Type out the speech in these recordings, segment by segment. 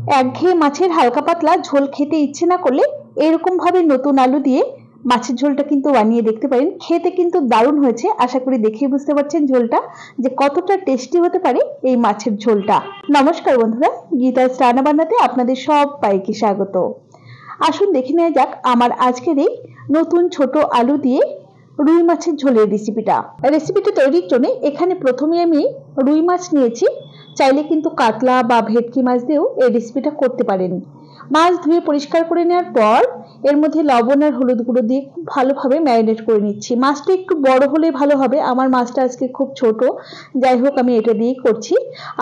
একঘেয়ে মাছের হালকা পাতলা ঝোল খেতে ইচ্ছে না করলে এরকম ভাবে নতুন আলু দিয়ে মাছের ঝোলটা কিন্তু বানিয়ে দেখতে পারেন। খেতে কিন্তু দারুণ হয়েছে। আশা করি দেখেই বুঝতে পারছেন ঝোলটা যে কতটা টেস্টি হতে পারে এই মাছের ঝোলটা। নমস্কার বন্ধুরা, গীতার রান্না বান্নাতে আপনাদের সবাইকে স্বাগত। আসুন দেখে নেওয়া যাক আমার আজকের এই নতুন ছোট আলু দিয়ে রুই মাছের ঝোলের রেসিপিটা তৈরির জন্য এখানে প্রথমে আমি রুই মাছ নিয়েছি। চাইলে কিন্তু কাতলা বা ভেটকি মাছ দিয়েও এই রেসিপিটা করতে পারেন। মাছ ধুয়ে পরিষ্কার করে নেওয়ার পর এর মধ্যে লবণ আর হলুদ গুঁড়ো দিয়ে খুব ভালোভাবে ম্যারিনেট করে নিচ্ছি। মাছটা একটু বড় হলে ভালো হবে, আমার মাছটা আজকে খুব ছোট, যাই হোক আমি এটা দিয়েই করছি।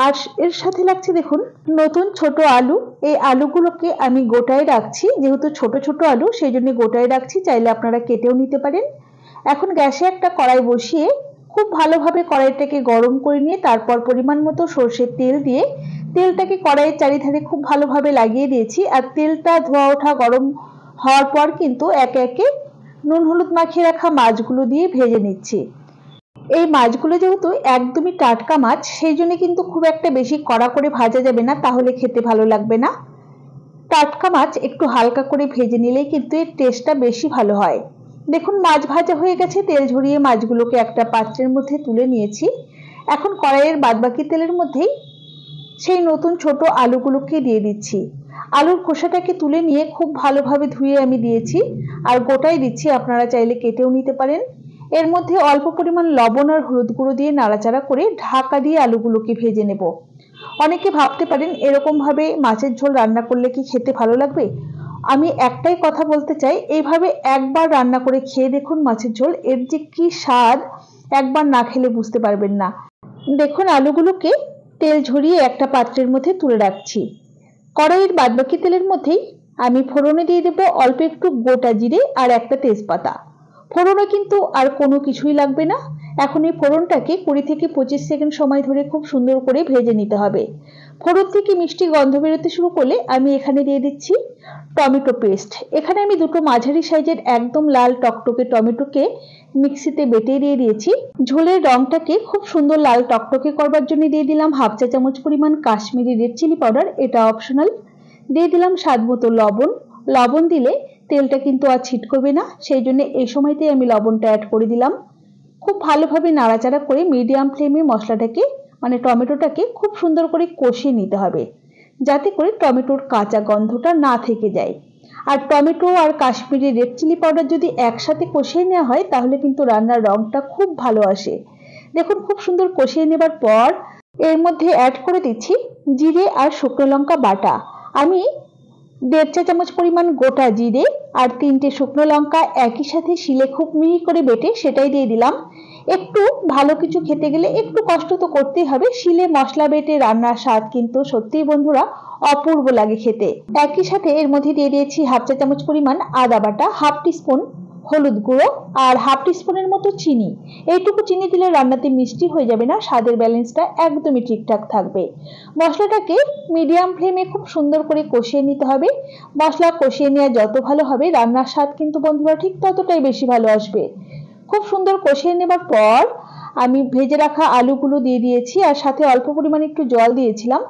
আর এর সাথে লাগছে দেখুন নতুন ছোট আলু। এই আলুগুলোকে আমি গোটায় রাখছি, যেহেতু ছোট ছোট আলু সেই জন্য গোটায় রাখছি, চাইলে আপনারা কেটেও নিতে পারেন। এখন গ্যাসে একটা কড়াই বসিয়ে খুব ভালোভাবে কড়াইটাকে গরম করে নিয়ে তারপর পরিমাণ মতো সরষের তেল দিয়ে তেলটাকে কড়াইয়ের চারিধারে খুব ভালোভাবে লাগিয়ে দিয়েছি। আর তেলটা ধোয়া ওঠা গরম হওয়ার পর কিন্তু একে একে নুন হলুদ মাখিয়ে রাখা মাছগুলো দিয়ে ভেজে নিচ্ছি। এই মাছগুলো যেহেতু একদমই টাটকা মাছ, সেই জন্য কিন্তু খুব একটা বেশি কড়া করে ভাজা যাবে না, তাহলে খেতে ভালো লাগবে না। টাটকা মাছ একটু হালকা করে ভেজে নিলেই কিন্তু এর টেস্টটা বেশি ভালো হয়। দেখুন মাছ ভাজা হয়ে গেছে, তেল ঝরিয়ে মাছগুলোকে একটা পাত্রের মধ্যে তুলে নিয়েছি। এখন কড়াইয়ের বাদবাকি তেলের মধ্যেই সেই নতুন ছোট আলুগুলোকে দিয়ে দিচ্ছি। আলুর খোসাটাকে তুলে নিয়ে খুব ভালোভাবে ধুয়ে আমি দিয়েছি, আর গোটাই দিচ্ছি, আপনারা চাইলে কেটেও নিতে পারেন। এর মধ্যে অল্প পরিমাণ লবণ আর হলুদ গুঁড়ো দিয়ে নাড়াচাড়া করে ঢাকা দিয়ে আলুগুলোকে ভেজে নেব। অনেকে ভাবতে পারেন এরকম ভাবে মাছের ঝোল রান্না করলে কি খেতে ভালো লাগবে। আমি একটাই কথা বলতে চাই, এইভাবে একবার রান্না করে খেয়ে দেখুন মাছের ঝোল, এর যে কি স্বাদ একবার না খেলে বুঝতে পারবেন না। দেখুন আলুগুলোকে তেল ঝরিয়ে একটা পাত্রের মধ্যে তুলে রাখছি। কড়াইয়ের বাদবাকি তেলের মধ্যেই আমি ফোড়নে দিয়ে দেবো অল্প একটু গোটা জিরে আর একটা তেজপাতা। ফোড়নে কিন্তু আর কোনো কিছুই লাগবে না। এখন এই ফোড়নটাকে 20 থেকে 25 সেকেন্ড সময় ধরে খুব সুন্দর করে ভেজে নিতে হবে। ফোড়ন থেকে মিষ্টি গন্ধ বেরোতে শুরু করলে আমি এখানে দিয়ে দিচ্ছি টমেটো পেস্ট। এখানে আমি দুটো মাঝারি সাইজের একদম লাল টকটকে টমেটোকে মিক্সিতে বেটে দিয়ে দিয়েছি। ঝোলের রংটাকে খুব সুন্দর লাল টকটকে করবার জন্য দিয়ে দিলাম হাফ চা চামচ পরিমাণ কাশ্মীরি রেড চিলি পাউডার, এটা অপশনাল। দিয়ে দিলাম স্বাদ মতো লবণ। লবণ দিলে তেলটা কিন্তু আর ছিটকবে না, সেই জন্য এই সময়তেই আমি লবণটা অ্যাড করে দিলাম। খুব ভালোভাবে নাড়াচাড়া করে মিডিয়াম ফ্লেমে মশলাটাকে মানে টমেটোটাকে খুব সুন্দর করে কষিয়ে নিতে হবে, যাতে করে টমেটোর কাঁচা গন্ধটা না থেকে যায়। আর টমেটো আর কাশ্মীরি রেড চিলি পাউডার যদি একসাথে কষিয়ে নেওয়া হয় তাহলে কিন্তু রান্নার রংটা খুব ভালো আসে। দেখুন খুব সুন্দর কষিয়ে নেবার পর এর মধ্যে অ্যাড করে দিচ্ছি জিরে আর শুকনো লঙ্কা বাটা। আমি 1.5 চা চামচ পরিমাণ গোটা জিরে আর 3টে শুকনো লঙ্কা একই সাথে শিলে খুব মিহি করে বেটে সেটাই দিয়ে দিলাম। একটু ভালো কিছু খেতে গেলে একটু কষ্ট তো করতেই হবে, শিলে মশলা বেটে রান্নার স্বাদ কিন্তু সত্যিই বন্ধুরা অপূর্ব লাগে খেতে। একই সাথে এর মধ্যে দিয়ে দিয়েছি হাফ চা চামচ পরিমাণ আদা বাটা, হাফ টিস্পুন হলুদ গুঁড়ো আর হাফ টিস্পুনের মতো চিনি। এইটুকু চিনি দিলে রান্নাতে মিষ্টি হয়ে যাবে না, স্বাদের ব্যালেন্সটা একদমই ঠিকঠাক থাকবে। মশলাটাকে মিডিয়াম ফ্লেমে খুব সুন্দর করে কষিয়ে নিতে হবে। মশলা কষিয়ে নেওয়া যত ভালো হবে রান্নার স্বাদ কিন্তু বন্ধুরা ঠিক ততটাই বেশি ভালো আসবে। খুব সুন্দর কষিয়ে নেবার পর আমি ভেজে রাখা আলুগুলো দিয়ে দিয়েছি আর সাথে অল্প পরিমাণে একটু জল দিয়েছিলাম।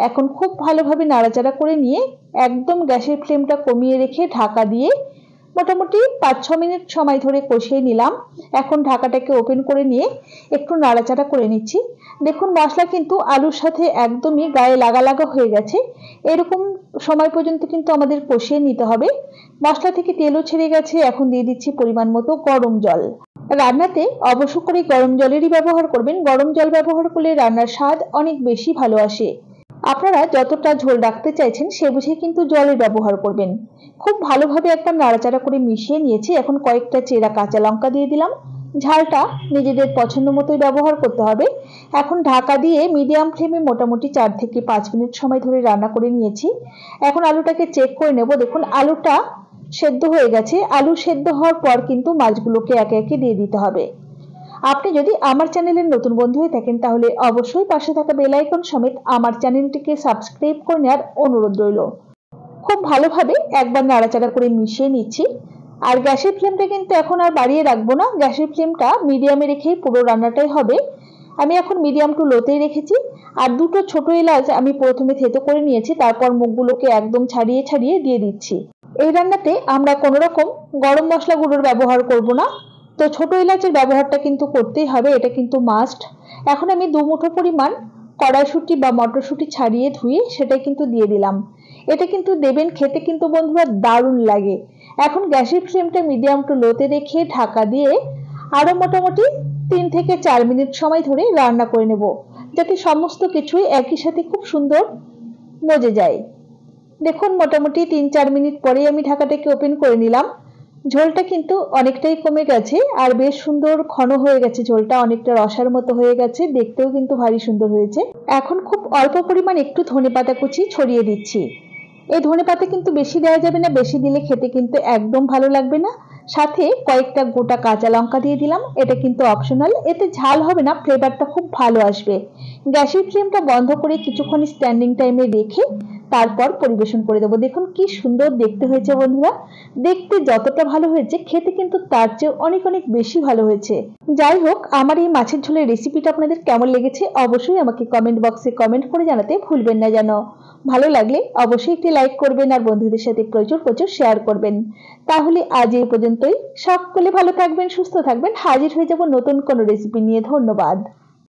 এখন খুব ভালোভাবে নাড়াচাড়া করে নিয়ে একদম গ্যাসের ফ্লেমটা কমিয়ে রেখে ঢাকা দিয়ে মোটামুটি 5-6 মিনিট সময় ধরে কষিয়ে নিলাম। এখন ঢাকাটাকে ওপেন করে নিয়ে একটু নাড়াচাড়া করে নিচ্ছি। দেখুন মশলা কিন্তু আলুর সাথে একদমই গায়ে লাগা লাগা হয়ে গেছে, এরকম সময় পর্যন্ত কিন্তু আমাদের কষিয়ে নিতে হবে। মশলা থেকে তেলও ছেড়ে গেছে। এখন দিয়ে দিচ্ছি পরিমাণ মতো গরম জল। রান্নাতে অবশ্য করে গরম জলেরই ব্যবহার করবেন, গরম জল ব্যবহার করলে রান্নার স্বাদ অনেক বেশি ভালো আসে। আপনারা যতটা ঝোল রাখতে চাইছেন সে বুঝে কিন্তু জলের ব্যবহার করবেন। খুব ভালোভাবে একবার নাড়াচাড়া করে মিশিয়ে নিয়েছি। এখন কয়েকটা চেরা কাঁচা লঙ্কা দিয়ে দিলাম। ঝালটা নিজেদের পছন্দ মতোই ব্যবহার করতে হবে। এখন ঢাকা দিয়ে মিডিয়াম ফ্লেমে মোটামুটি 4 থেকে 5 মিনিট সময় ধরে রান্না করে নিয়েছি। এখন আলুটাকে চেক করে নেব। দেখুন আলুটা সেদ্ধ হয়ে গেছে। আলু সেদ্ধ হওয়ার পর কিন্তু মাছগুলোকে একে একে দিয়ে দিতে হবে। আপনি যদি আমার চ্যানেলের নতুন বন্ধু হয়ে থাকেন তাহলে অবশ্যই পাশে থাকা বেল আইকন সমেত আমার চ্যানেলটিকে সাবস্ক্রাইব করে নেওয়ার অনুরোধ রইল। খুব ভালোভাবে একবার নাড়াচাড়া করে মিশিয়ে নিচ্ছি। আর গ্যাসের ফ্লেমটা কিন্তু এখন আর বাড়িয়ে রাখবো না, গ্যাসের ফ্লেমটা মিডিয়ামে রেখেই পুরো রান্নাটাই হবে। আমি এখন মিডিয়াম টু লোতেই রেখেছি। আর দুটো ছোট এলাচ আমি প্রথমে থেতো করে নিয়েছি, তারপর মুখগুলোকে একদম ছাড়িয়ে ছাড়িয়ে দিয়ে দিচ্ছি। এই রান্নাতে আমরা কোনো রকম গরম মশলা গুঁড়োর ব্যবহার করব না, তো ছোট এলাচের ব্যবহারটা কিন্তু করতেই হবে, এটা কিন্তু মাস্ট। এখন আমি 2 মুঠো পরিমাণ কড়াইশুঁটি বা মটরশুঁটি ছাড়িয়ে ধুয়ে সেটাই কিন্তু দিয়ে দিলাম। এটা কিন্তু দেবেন, খেতে কিন্তু বন্ধুরা দারুণ লাগে। এখন গ্যাসের ফ্লেমটা মিডিয়াম টু লোতে রেখে ঢাকা দিয়ে আরো মোটামুটি 3 থেকে 4 মিনিট সময় ধরে রান্না করে নেব, যাতে সমস্ত কিছুই একই সাথে খুব সুন্দর মজে যায়। দেখুন মোটামুটি 3-4 মিনিট পরেই আমি ঢাকাটাকে ওপেন করে নিলাম। ঝোলটা কিন্তু অনেকটাই কমে গেছে আর বেশ সুন্দর ঘন হয়ে গেছে, ঝোলটা অনেকটা রসার মতো হয়ে গেছে, দেখতেও কিন্তু ভারী সুন্দর হয়েছে। এখন খুব অল্প পরিমাণ একটু ধনেপাতা কুচি ছড়িয়ে দিচ্ছি। এই ধনেপাতা কিন্তু বেশি দেওয়া যাবে না, বেশি দিলে খেতে কিন্তু একদম ভালো লাগবে না। সাথে কয়েকটা গোটা কাঁচা লঙ্কা দিয়ে দিলাম, এটা কিন্তু অপশনাল, এতে ঝাল হবে না, ফ্লেভারটা খুব ভালো আসবে। গ্যাসের ফ্লেমটা বন্ধ করে কিছুক্ষণ স্ট্যান্ডিং টাইমে রেখে তারপর পরিবেশন করে দেবো। দেখুন কি সুন্দর দেখতে হয়েছে বন্ধুরা, দেখতে যতটা ভালো হয়েছে খেতে কিন্তু তার চেয়ে অনেক অনেক বেশি ভালো হয়েছে। যাই হোক, আমার এই মাছের ঝোলের রেসিপিটা আপনাদের কেমন লেগেছে অবশ্যই আমাকে কমেন্ট বক্সে কমেন্ট করে জানাতে ভুলবেন না যেন। ভালো লাগলে অবশ্যই একটি লাইক করবেন আর বন্ধুদের সাথে প্রচুর প্রচুর শেয়ার করবেন। তাহলে আজ এই পর্যন্তই। সকলে ভালো থাকবেন, সুস্থ থাকবেন, হাজির হয়ে যাব নতুন কোনো রেসিপি নিয়ে। ধন্যবাদ।